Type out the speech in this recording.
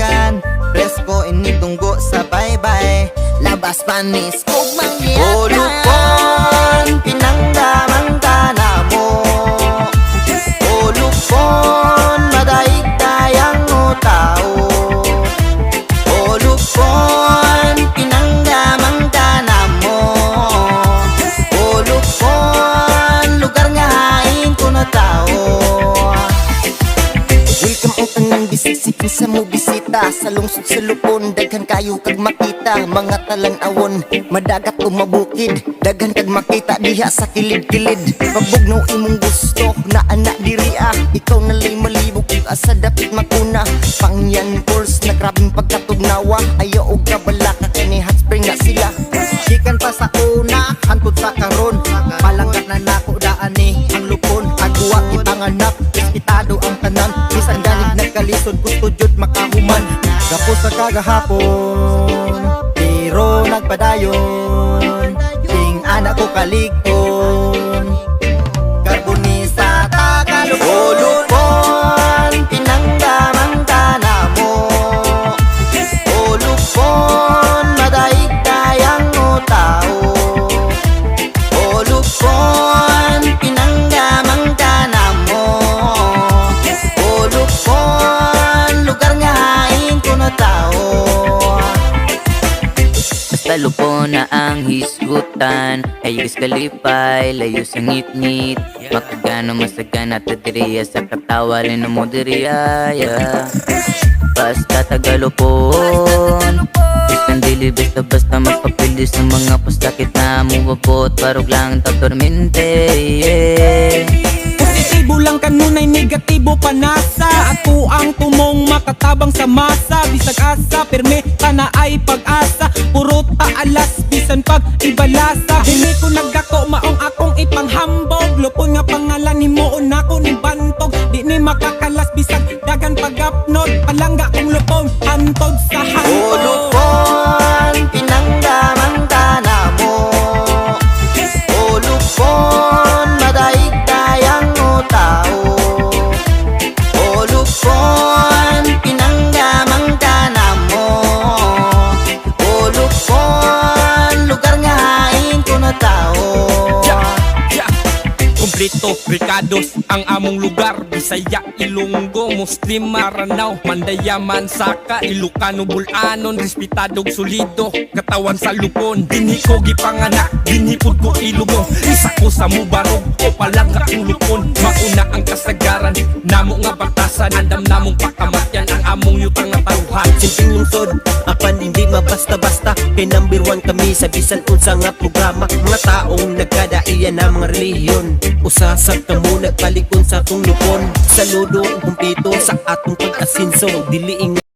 dagan, presko initunggo sa baybay. Labas panis kog manggiyakan. O lupon, pinangdamang kana mo. O lupon, madaig-dayang o tao. O lupon, pinangdamang kana mo. O lupon, lugar nga hain ko na tao. Welcome ang tanang bisik-sikin sa mo bisita. Sa lungsod sa Lupon, daghan kayo kag makita. Mga talang awon, madagat o mabukid. Daghan kag makita diha sa kilid-kilid. Pabugnaw imong gusto, na anak diri ikaw nalay malibog kung asa dapit makuna. Pangyan course na grabing pagkatugnawa. Ayaw og kabalaka kani hot spring na sila. Gikan pa sa una, hantod sa karon. Palanggat na nako daan ni ang Lupon. Agwa ipanganak, ispitado ang tanan. Bisan ganig nagkalisod, gusto jud makahuman. Kapos sa kagahapon, pero nagpadayon. Ting anak ko kaligton, karbonisa tagalog. O lupon, pinangdamang kana mo. O lupon, madaig-dayang o tao. O lupon, pinangdamang kana mo. O lupon, lugar nga hain ko na tao. Basta Lupon na ang hisgutan, ayos kalipay, layo sa ngit-ngit. Makagano masagana tadiriya sa katawalin mo diriya. Basta Tagalupon, isang dili basta-basta magpapili sa mga pasakit na mubabot. Parog lang tatormente, Positibo lang kanunay, negatibo panasa. Ako ang tumong makatabang sa masa. Bisag asa, pirme kana ay pag-asa. Puro taalas, bisan pag ibalasa. Dili ko nagdako, maong akong ipanghambog. Lupon nga pangalan, himuon ako ni bantog. Di ni makakalas, bisag dagan pag-upload. Palangga kong lupon, hantod sa O hantod. lupon, pinangdamang kana mo. O lupon, madaig-dayang o tao. O lupon, pinangdamang kana mo. O lupon, lugar nga hain ko na tao. Kompleto, Ricados, ang among lugar. Bisaya, Ilonggo, Muslim, Maranao, Mandayaman, Saka, Ilocano, Bulanon, respetadog solido, katawan sa Lupon. Dinhi ko gipanganak, dinhi pud ko ilugong. Isa ko sa mubarog, o palangga ang Lupon. Mauna ang kasagaran, namo nga batasan. Andam namong pakamatyan, ang among yutang na tauhan. Simpleng lungsod, apan hindi mabasta-basta. Kay number 1 kami sa bisan unsa nga programa. Mga taong nagkadaiyan na mga relihiyon. Usasag ka muna, kalikon sa atong Lupon. Saludo, kumpito sa atong pag-asinso. Diliing